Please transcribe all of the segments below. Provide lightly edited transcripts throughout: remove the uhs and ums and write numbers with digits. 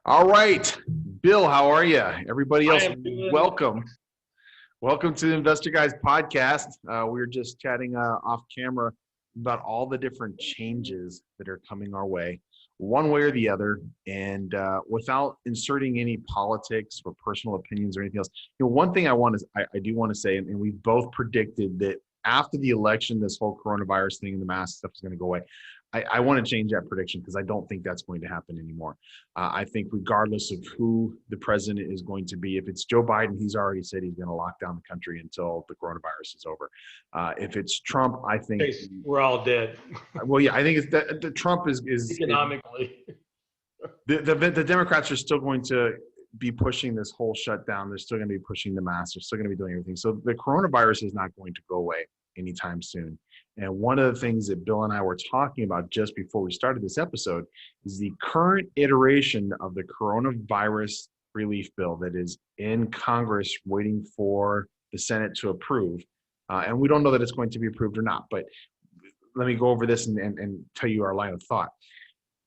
All right, Bill, how are you? Everybody I else, am doing. welcome. Welcome to the Investor Guys podcast. We were just chatting off camera about all the different changes that are coming our way, one way or the other, and without inserting any politics or personal opinions or anything else. One thing I do want to say, and we both predicted that after the election, this whole coronavirus thing and the mask stuff is going to go away. I want to change that prediction because I don't think that's going to happen anymore. I think regardless of who the president is going to be, if it's Joe Biden, he's already said he's going to lock down the country until the coronavirus is over. If it's Trump, I think We're all dead well, yeah, I think it's that the Trump is economically. the Democrats are still going to be pushing this whole shutdown. They're still going to be pushing the mask. They're still going to be doing everything. So the coronavirus is not going to go away anytime soon. And one of the things that Bill and I were talking about just before we started this episode is the current iteration of the coronavirus relief bill that is in Congress waiting for the Senate to approve. And we don't know that it's going to be approved or not, but let me go over this and tell you our line of thought.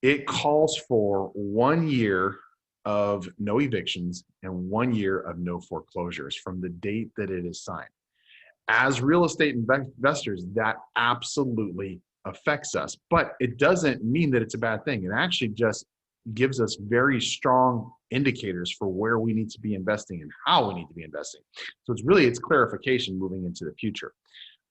It calls for 1 year of no evictions and 1 year of no foreclosures from the date that it is signed. As real estate investors, that absolutely affects us, but it doesn't mean that it's a bad thing. It actually just gives us very strong indicators for where we need to be investing and how we need to be investing. So it's clarification moving into the future.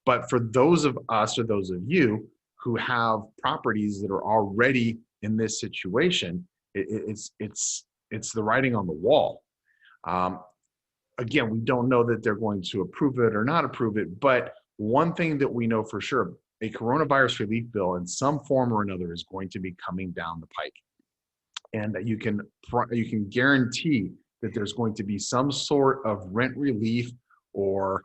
But for those of us or those of you who have properties that are already in this situation, it's the writing on the wall. Again, we don't know that they're going to approve it or not approve it, but one thing that we know for sure, a coronavirus relief bill in some form or another is going to be coming down the pike. And that you can guarantee that there's going to be some sort of rent relief or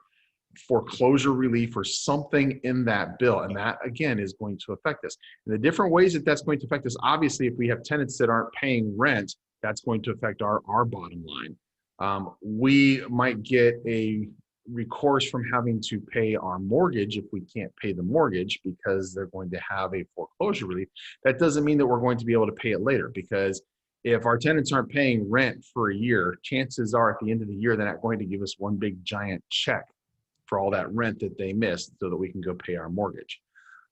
foreclosure relief or something in that bill. And that, again, is going to affect us. And the different ways that that's going to affect us, obviously, if we have tenants that aren't paying rent, that's going to affect our bottom line. We might get a recourse from having to pay our mortgage if we can't pay the mortgage because they're going to have a foreclosure relief. That doesn't mean that we're going to be able to pay it later, because if our tenants aren't paying rent for a year, chances are at the end of the year, they're not going to give us one big giant check for all that rent that they missed so that we can go pay our mortgage.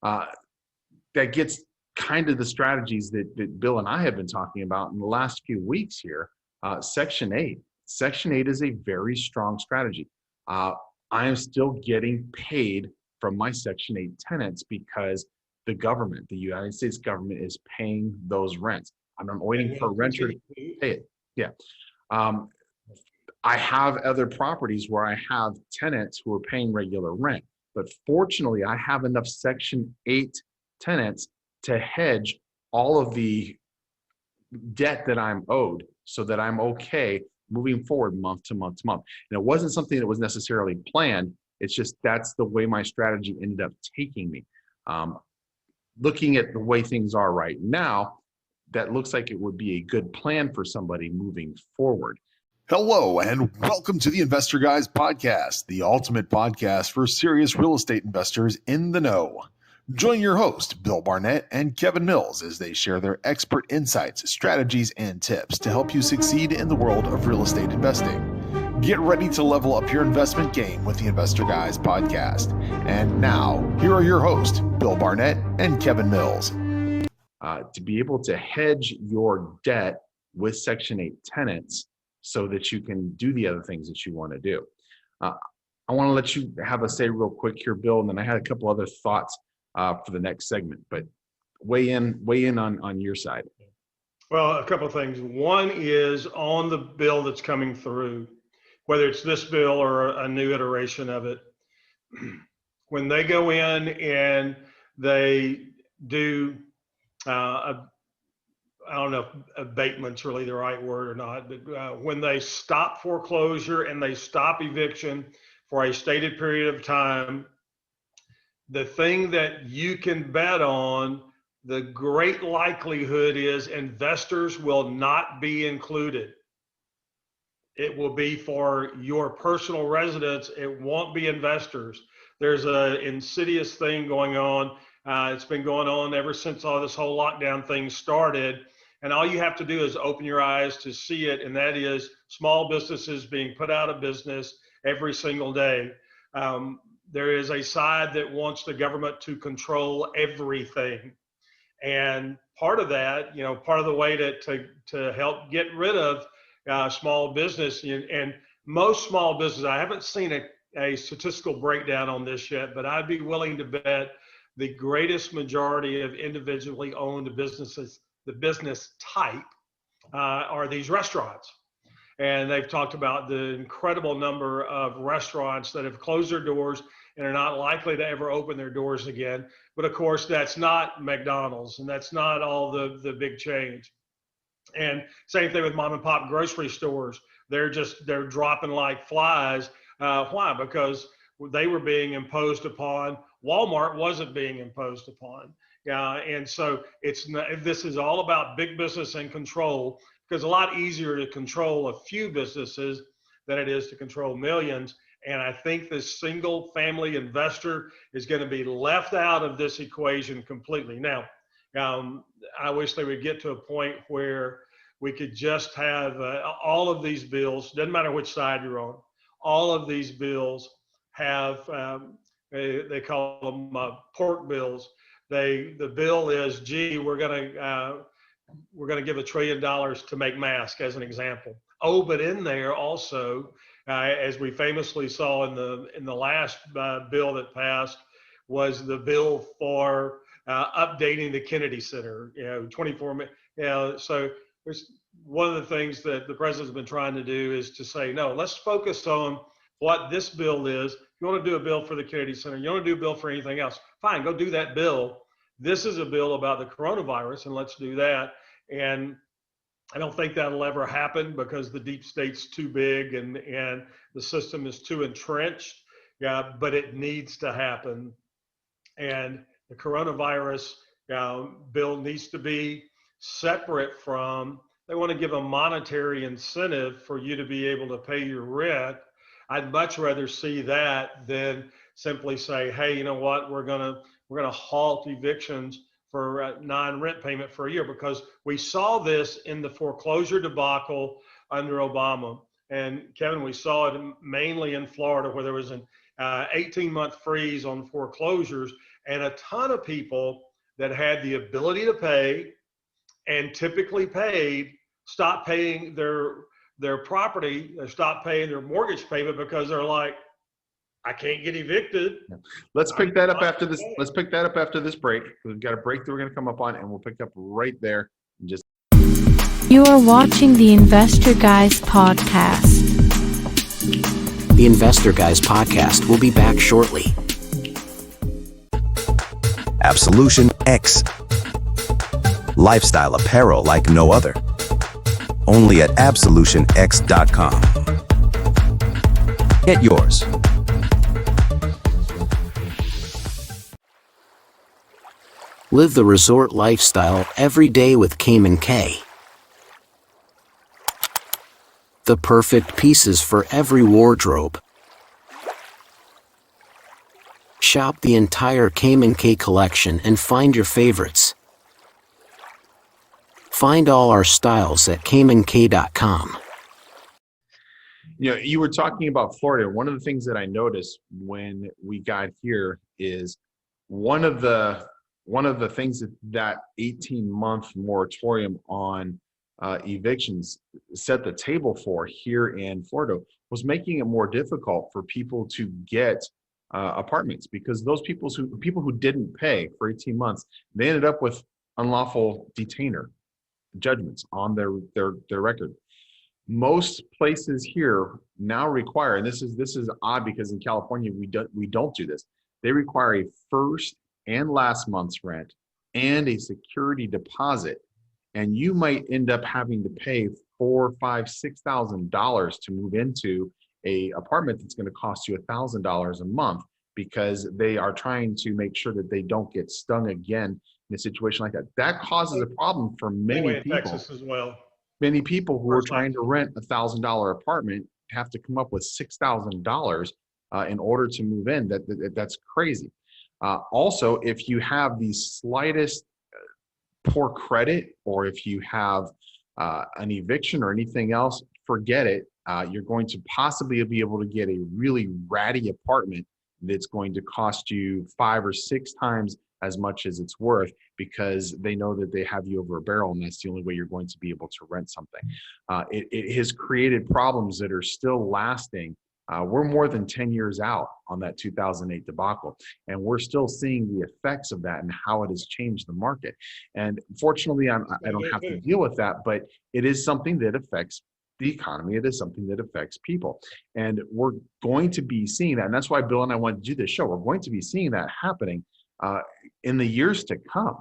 That gets kind of the strategies that Bill and I have been talking about in the last few weeks here. Section 8. Section 8 is a very strong strategy. I am still getting paid from my Section 8 tenants because the government, the United States government, is paying those rents. I'm not waiting for a renter to pay it. Yeah. I have other properties where I have tenants who are paying regular rent, but fortunately I have enough Section 8 tenants to hedge all of the debt that I'm owed so that I'm okay moving forward month to month to month. And it wasn't something that was necessarily planned. It's just that's the way my strategy ended up taking me. Looking at the way things are right now, that looks like it would be a good plan for somebody moving forward. Hello, and welcome to the Investor Guys podcast, the ultimate podcast for serious real estate investors in the know. Join your host, Bill Barnett and Kevin Mills, as they share their expert insights, strategies, and tips to help you succeed in the world of real estate investing. Get ready to level up your investment game with the Investor Guys podcast. And now, here are your hosts, Bill Barnett and Kevin Mills. To be able to hedge your debt with Section 8 tenants so that you can do the other things that you want to do. I want to let you have a say real quick here, Bill, and then I had a couple other thoughts for the next segment, but weigh in on your side. Well, a couple of things. One is on the bill that's coming through, whether it's this bill or a new iteration of it. When they go in and they do, I don't know if abatement's really the right word or not, but when they stop foreclosure and they stop eviction for a stated period of time, the thing that you can bet on, the great likelihood is investors will not be included. It will be for your personal residents. It won't be investors. There's an insidious thing going on. It's been going on ever since all this whole lockdown thing started, And all you have to do is open your eyes to see it, and that is small businesses being put out of business every single day. There is a side that wants the government to control everything. And part of that, part of the way to help get rid of small business, and most small businesses, I haven't seen a statistical breakdown on this yet, but I'd be willing to bet the greatest majority of individually owned businesses, the business type, are these restaurants. And they've talked about the incredible number of restaurants that have closed their doors and are not likely to ever open their doors again. But of course, that's not McDonald's, and that's not all the big chains. And same thing with mom and pop grocery stores. They're dropping like flies. Why? Because they were being imposed upon. Walmart wasn't being imposed upon. And so this is all about big business and control, because a lot easier to control a few businesses than it is to control millions. And I think this single family investor is going to be left out of this equation completely. Now, I wish they would get to a point where we could just have all of these bills, doesn't matter which side you're on, all of these bills have, they call them pork bills. The bill is, gee, we're going to give $1 trillion to make masks, as an example. Oh, but in there also, as we famously saw in the last bill that passed, was the bill for updating the Kennedy Center. 24 minutes. So there's one of the things that the president's been trying to do is to say, no, let's focus on what this bill is. If you want to do a bill for the Kennedy Center, you want to do a bill for anything else, fine, go do that bill. This is a bill about the coronavirus, and let's do that. And I don't think that'll ever happen because the deep state's too big and the system is too entrenched. Yeah, but it needs to happen. And the coronavirus bill needs to be separate from, they want to give a monetary incentive for you to be able to pay your rent. I'd much rather see that than simply say, hey, you know what, we're gonna halt evictions for non-rent payment for a year, because we saw this in the foreclosure debacle under Obama. And Kevin, we saw it mainly in Florida, where there was an 18-month freeze on foreclosures, and a ton of people that had the ability to pay and typically paid stopped paying their property, stopped paying their mortgage payment because they're like, I can't get evicted. Let's pick that up after this. Let's pick that up after this break. We've got a break that we're going to come up on, and we'll pick up right there. You are watching the Investor Guys podcast. The Investor Guys podcast will be back shortly. Absolution X. Lifestyle apparel like no other. Only at absolutionx.com. Get yours. Live the resort lifestyle every day with Cayman K. The perfect pieces for every wardrobe. Shop the entire Cayman K collection and find your favorites. Find all our styles at caymank.com. You were talking about Florida. One of the things that I noticed when we got here is one of the things that 18-month moratorium on evictions set the table for here in Florida was making it more difficult for people to get apartments, because those people who didn't pay for 18 months, they ended up with unlawful detainer judgments on their record. Most places here now require, and this is odd because in California we don't do this. They require a first and last month's rent and a security deposit, and you might end up having to pay $4,000, $5,000, $6,000 to move into a apartment that's going to cost you $1,000 a month, because they are trying to make sure that they don't get stung again in a situation like that. That causes a problem for many people. Texas as well. Many people who are trying to rent $1,000 apartment have to come up with $6,000 in order to move in. That's crazy. Also, if you have the slightest poor credit, or if you have an eviction or anything else, forget it. You're going to possibly be able to get a really ratty apartment that's going to cost you 5 or 6 times as much as it's worth, because they know that they have you over a barrel, and that's the only way you're going to be able to rent something. It has created problems that are still lasting. We're more than 10 years out on that 2008 debacle, and we're still seeing the effects of that and how it has changed the market. And fortunately, I don't have to deal with that, but it is something that affects the economy. It is something that affects people. And we're going to be seeing that. And that's why Bill and I wanted to do this show. We're going to be seeing that happening in the years to come.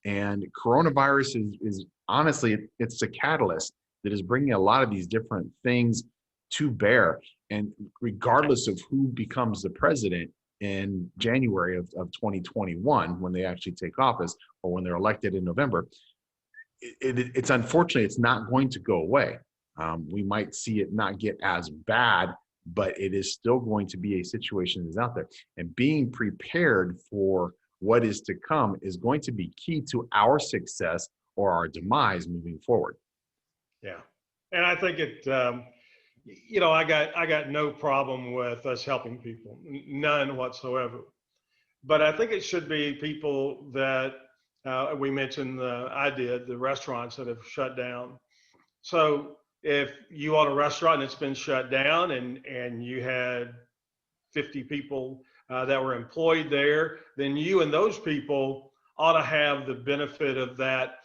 And coronavirus is honestly, it's a catalyst that is bringing a lot of these different things to bear. And regardless of who becomes the president in January of 2021, when they actually take office, or when they're elected in November, it's unfortunately, it's not going to go away. We might see it not get as bad, but it is still going to be a situation that's out there. And being prepared for what is to come is going to be key to our success or our demise moving forward. Yeah. And I think I got no problem with us helping people, none whatsoever. But I think it should be people that we mentioned, the restaurants that have shut down. So if you own a restaurant and it's been shut down, and you had 50 people that were employed there, then you and those people ought to have the benefit of that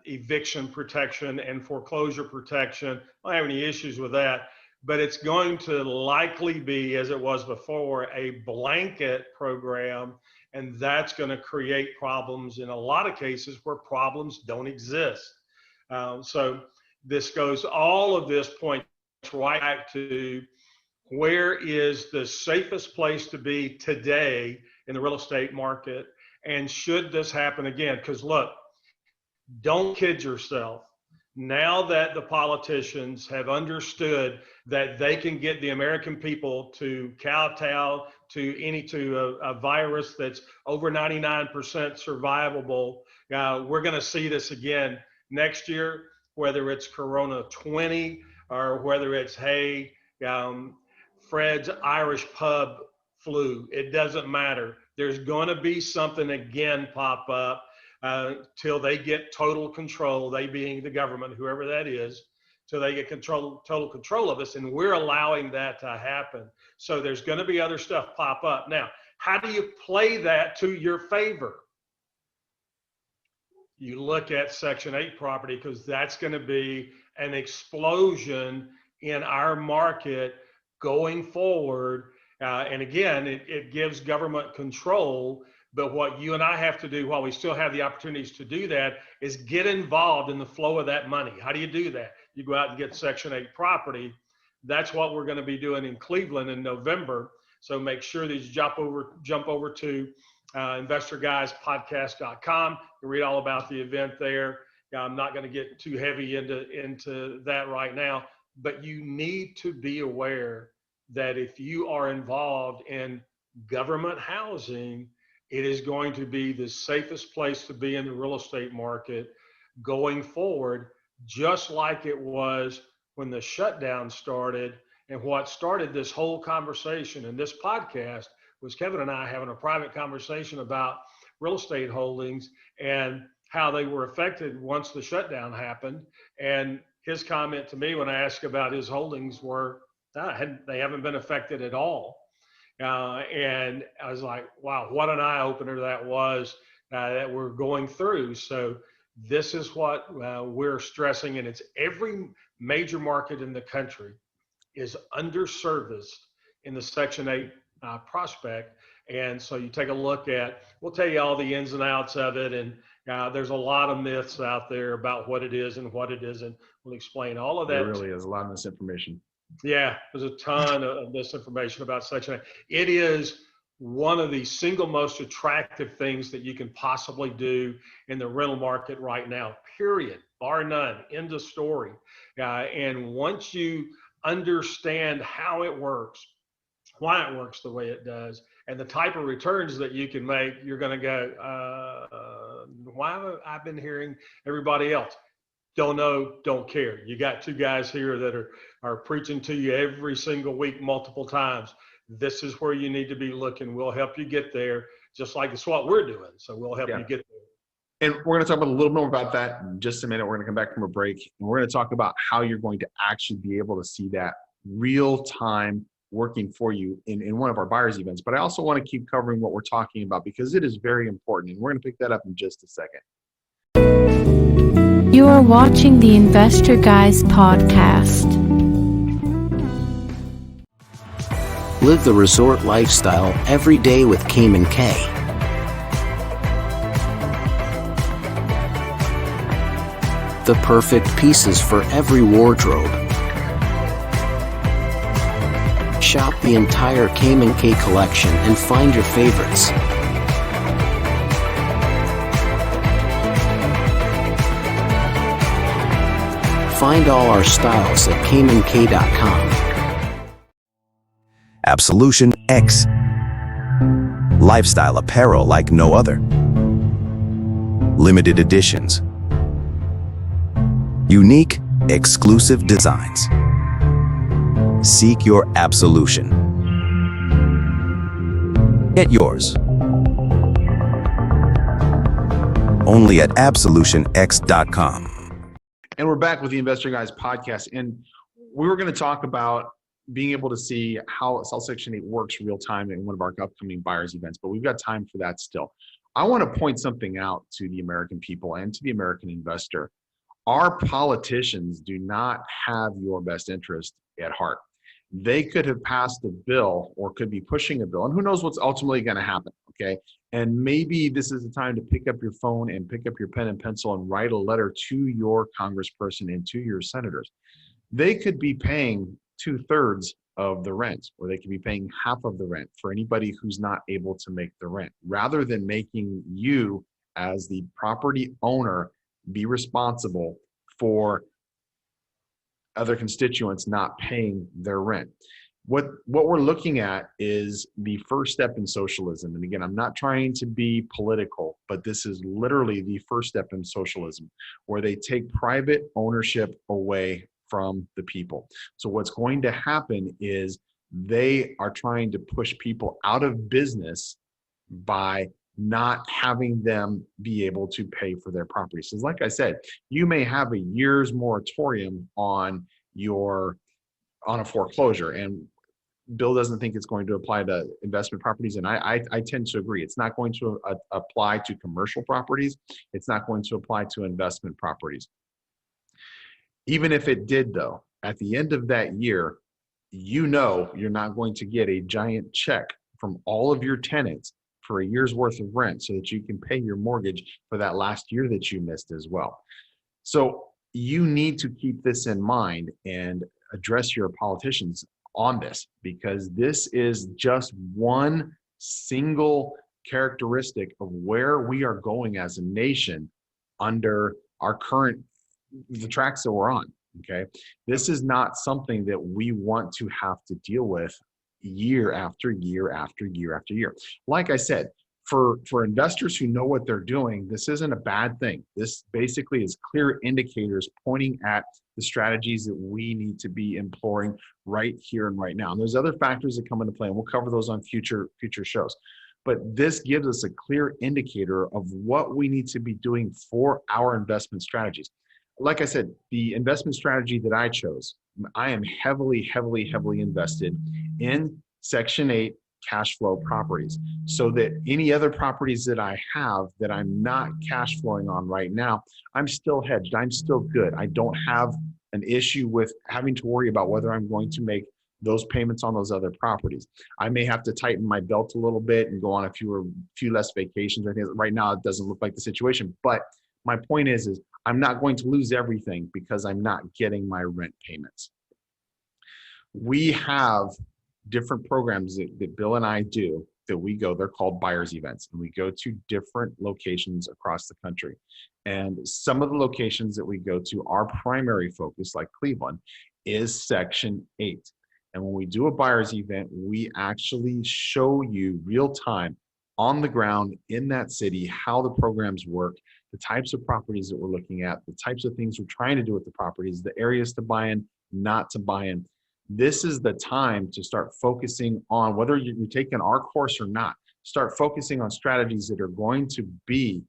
eviction protection and foreclosure protection. I don't have any issues with that, but it's going to likely be, as it was before, a blanket program, and that's going to create problems in a lot of cases where problems don't exist. So all of this points right back to where is the safest place to be today in the real estate market, and should this happen again? Because look, don't kid yourself. Now that the politicians have understood that they can get the American people to kowtow to a virus that's over 99% survivable, we're going to see this again next year, whether it's Corona 20 or whether it's, Fred's Irish pub flu. It doesn't matter. There's going to be something again pop up till they get total control, they being the government, whoever that is, till they get total control of us, and we're allowing that to happen. So there's going to be other stuff pop up. Now, how do you play that to your favor? You look at Section 8 property, because that's going to be an explosion in our market going forward. And again, it gives government control. But what you and I have to do while we still have the opportunities to do that is get involved in the flow of that money. How do you do that? You go out and get Section 8 property. That's what we're going to be doing in Cleveland in November. So make sure that you jump over to investorguyspodcast.com. You read all about the event there. I'm not going to get too heavy into that right now, but you need to be aware that if you are involved in government housing, it is going to be the safest place to be in the real estate market going forward, just like it was when the shutdown started. And what started this whole conversation and this podcast was Kevin and I having a private conversation about real estate holdings and how they were affected once the shutdown happened. And his comment to me when I asked about his holdings were, they haven't been affected at all. And I was like, wow, what an eye opener that was that we're going through. So this is what we're stressing, and it's every major market in the country is underserviced in the Section 8 prospect. And so you take a look at, we'll tell you all the ins and outs of it. And there's a lot of myths out there about what it is and what it isn't. We'll explain all of that. There really is a lot of misinformation. Yeah, there's a ton of misinformation about Section 8. It is one of the single most attractive things that you can possibly do in the rental market right now, period, bar none, end of story. And once you understand how it works, why it works the way it does, and the type of returns that you can make, you're going to go, Why have I been hearing everybody else? Don't know, don't care. You got two guys here that are preaching to you every single week, multiple times. This is where you need to be looking. We'll help you get there, just like it's what we're doing. So we'll help you get there. And we're going to talk about a little more about that in just a minute. We're going to come back from a break, and we're going to talk about how you're going to actually be able to see that real time working for you in one of our buyers events. But I also want to keep covering what we're talking about because it is very important. And we're going to pick that up in just a second. You are watching the Investor Guys podcast. Live the resort lifestyle every day with Cayman K. The perfect pieces for every wardrobe. Shop the entire Cayman K collection and find your favorites. Find all our styles at CaymanK.com. Absolution X. Lifestyle apparel like no other. Limited editions. Unique, exclusive designs. Seek your absolution. Get yours. Only at absolutionx.com. And we're back with the Investor Guys podcast. And we were going to talk about being able to see how Section 8 works real time in one of our upcoming buyers events, but we've got time for that still. I want to point something out to the American people and to the American investor. Our politicians do not have your best interest at heart. They could have passed a bill or could be pushing a bill, and who knows what's ultimately going to happen, okay? And maybe this is the time to pick up your phone and pick up your pen and pencil and write a letter to your congressperson and to your senators. They could be paying 2/3 of the rent, or they could be paying half of the rent for anybody who's not able to make the rent, rather than making you as the property owner be responsible for other constituents not paying their rent. What we're looking at is the first step in socialism. And again, I'm not trying to be political, but this is literally the first step in socialism, where they take private ownership away from the people. So what's going to happen is they are trying to push people out of business by not having them be able to pay for their properties. So like I said, you may have a year's moratorium on a foreclosure, and Bill doesn't think it's going to apply to investment properties, and I tend to agree. It's not going to apply to commercial properties. It's not going to apply to investment properties. Even if it did, though, at the end of that year, you know you're not going to get a giant check from all of your tenants for a year's worth of rent so that you can pay your mortgage for that last year that you missed as well. So you need to keep this in mind and address your politicians on this, because this is just one single characteristic of where we are going as a nation under our the tracks that we're on. Okay, this is not something that we want to have to deal with year after year after year after year. Like I said, for investors who know what they're doing, this isn't a bad thing. This basically is clear indicators pointing at the strategies that we need to be employing right here and right now. And there's other factors that come into play, and we'll cover those on future shows. But this gives us a clear indicator of what we need to be doing for our investment strategies. Like I said, the investment strategy that I chose, I am heavily invested in Section 8 cash flow properties, so that any other properties that I have that I'm not cash flowing on right now, I'm still hedged. I'm still good. I don't have an issue with having to worry about whether I'm going to make those payments on those other properties. I may have to tighten my belt a little bit and go on a few less vacations. Right now, it doesn't look like the situation, but my point is I'm not going to lose everything because I'm not getting my rent payments. We have different programs that Bill and I do that we go, they're called buyers events, and we go to different locations across the country. And some of the locations that we go to, our primary focus, like Cleveland, is Section 8. And when we do a buyers event, we actually show you real time on the ground in that city, how the programs work, the types of properties that we're looking at, the types of things we're trying to do with the properties, the areas to buy in, not to buy in. This is the time to start focusing on, whether you're taking our course or not, start focusing on strategies that are going to be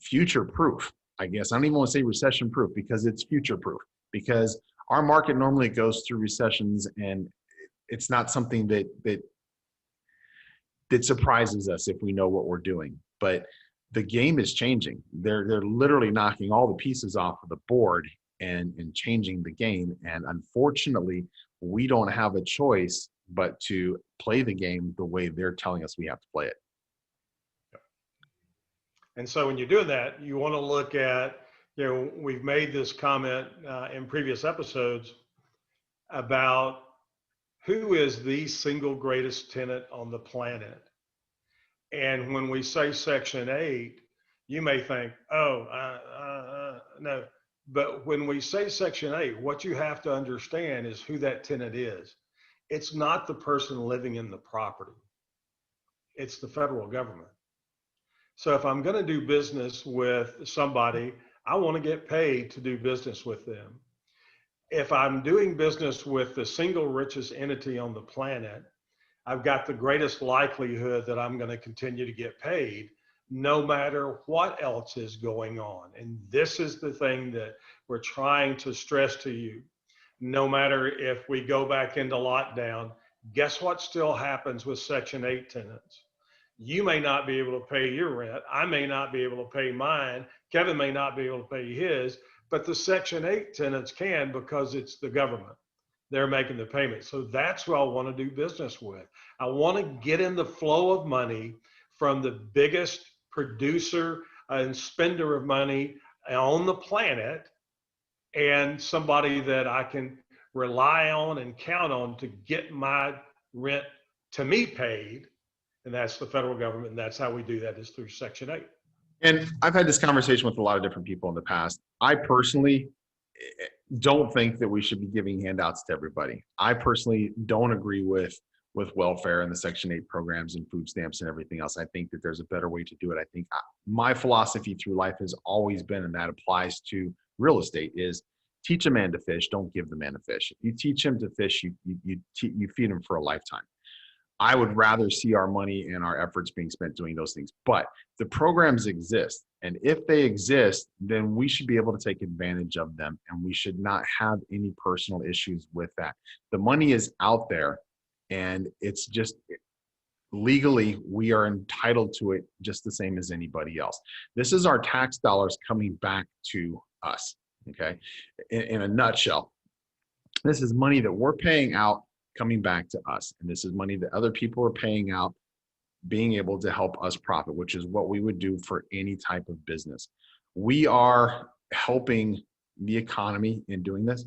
future proof. I guess I don't even want to say recession proof, because it's future proof, because our market normally goes through recessions, and it's not something that surprises us if we know what we're doing. But the game is changing. They're literally knocking all the pieces off of the board and changing the game. And unfortunately, we don't have a choice but to play the game the way they're telling us we have to play it. And so when you're doing that, you want to look at, we've made this comment in previous episodes about who is the single greatest tenant on the planet. And when we say Section 8, you may think, no. But when we say Section 8, what you have to understand is who that tenant is. It's not the person living in the property. It's the federal government. So if I'm going to do business with somebody, I want to get paid to do business with them. If I'm doing business with the single richest entity on the planet, I've got the greatest likelihood that I'm going to continue to get paid no matter what else is going on. And this is the thing that we're trying to stress to you. No matter if we go back into lockdown, guess what still happens with Section 8 tenants? You may not be able to pay your rent. I may not be able to pay mine. Kevin may not be able to pay his, but the Section 8 tenants can, because it's the government. They're making the payment. So that's who I want to do business with. I want to get in the flow of money from the biggest producer and spender of money on the planet, and somebody that I can rely on and count on to get my rent to me paid. And that's the federal government. And that's how we do that, is through Section 8. And I've had this conversation with a lot of different people in the past. I personally don't think that we should be giving handouts to everybody. I personally don't agree with welfare and the Section 8 programs and food stamps and everything else. I think that there's a better way to do it. I think my philosophy through life has always been, and that applies to real estate, is teach a man to fish, don't give the man a fish. If you teach him to fish, you feed him for a lifetime. I would rather see our money and our efforts being spent doing those things. But the programs exist. And if they exist, then we should be able to take advantage of them. And we should not have any personal issues with that. The money is out there, and it's just legally, we are entitled to it just the same as anybody else. This is our tax dollars coming back to us, okay? In a nutshell, this is money that we're paying out coming back to us. And this is money that other people are paying out, being able to help us profit, which is what we would do for any type of business. We are helping the economy in doing this.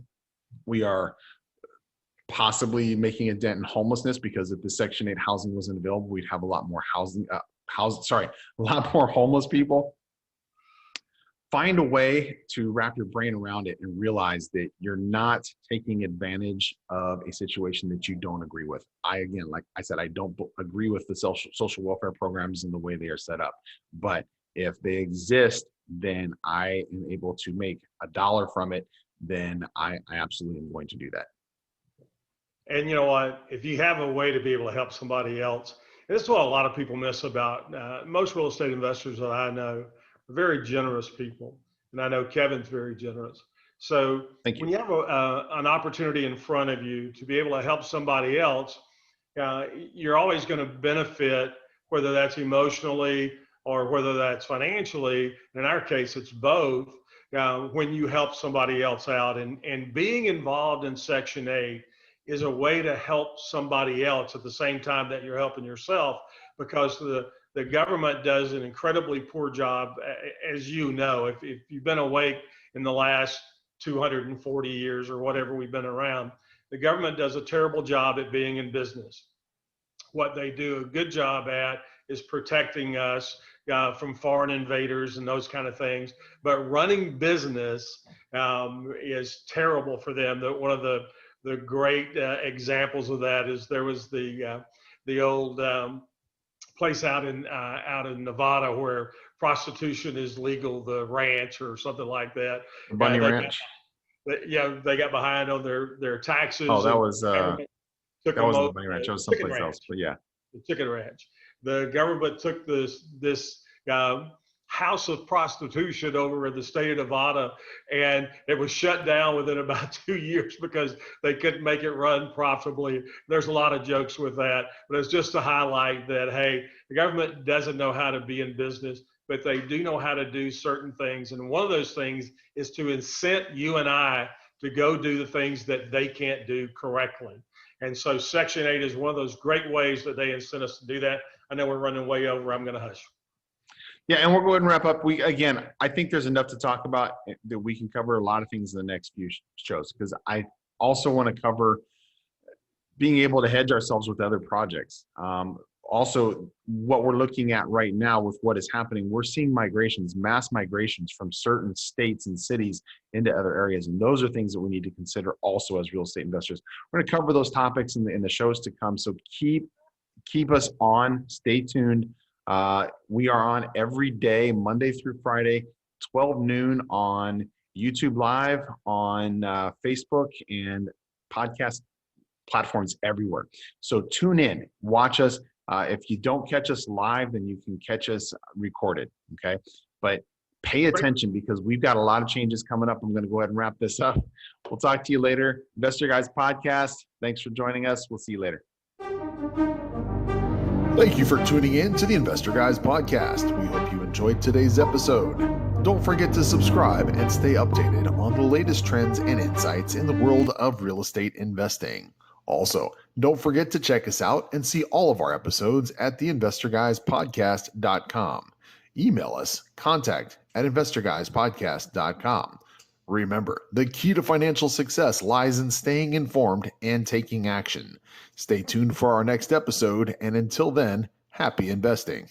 We are possibly making a dent in homelessness, because if the Section 8 housing wasn't available, we'd have a lot more a lot more homeless people. Find a way to wrap your brain around it and realize that you're not taking advantage of a situation that you don't agree with. Again, like I said, I don't agree with the social welfare programs and the way they are set up. But if they exist, then I am able to make $1 from it, then I absolutely am going to do that. And you know what? If you have a way to be able to help somebody else, and this is what a lot of people miss about most real estate investors that I know, very generous people. And I know Kevin's very generous. So when you have an opportunity in front of you to be able to help somebody else, you're always going to benefit, whether that's emotionally or whether that's financially. In our case, it's both, when you help somebody else out. And being involved in Section 8 is a way to help somebody else at the same time that you're helping yourself, because the government does an incredibly poor job, as you know. If you've been awake in the last 240 years or whatever we've been around, the government does a terrible job at being in business. What they do a good job at is protecting us from foreign invaders and those kind of things. But running business is terrible for them. One of the great examples of that is there was the old place out in Nevada where prostitution is legal, the ranch or something like that. Bunny They Ranch. they got behind on their taxes. Oh, that and was government took that them wasn't over the Bunny Ranch. to That was Chicken someplace Ranch. else. But yeah. The Chicken Ranch. The government took this house of prostitution over in the state of Nevada, and it was shut down within about 2 years because they couldn't make it run profitably. There's a lot of jokes with that, but it's just to highlight that, hey, the government doesn't know how to be in business, but they do know how to do certain things. And one of those things is to incent you and I to go do the things that they can't do correctly. And so Section 8 is one of those great ways that they incent us to do that. I know we're running way over. I'm going to hush. Yeah, and we'll go ahead and wrap up. I think there's enough to talk about that we can cover a lot of things in the next few shows, because I also want to cover being able to hedge ourselves with other projects. Also, what we're looking at right now with what is happening, we're seeing mass migrations from certain states and cities into other areas. And those are things that we need to consider also as real estate investors. We're going to cover those topics in the shows to come. So keep us on, stay tuned. We are on every day, Monday through Friday, 12 noon on YouTube Live, on Facebook, and podcast platforms everywhere. So tune in, watch us. If you don't catch us live, then you can catch us recorded, okay? But pay attention, because we've got a lot of changes coming up. I'm going to go ahead and wrap this up. We'll talk to you later. Investor Guys Podcast, thanks for joining us. We'll see you later. Thank you for tuning in to the Investor Guys podcast. We hope you enjoyed today's episode. Don't forget to subscribe and stay updated on the latest trends and insights in the world of real estate investing. Also, don't forget to check us out and see all of our episodes at theinvestorguyspodcast.com. Email us, contact@investorguyspodcast.com. Remember, the key to financial success lies in staying informed and taking action. Stay tuned for our next episode, and until then, happy investing.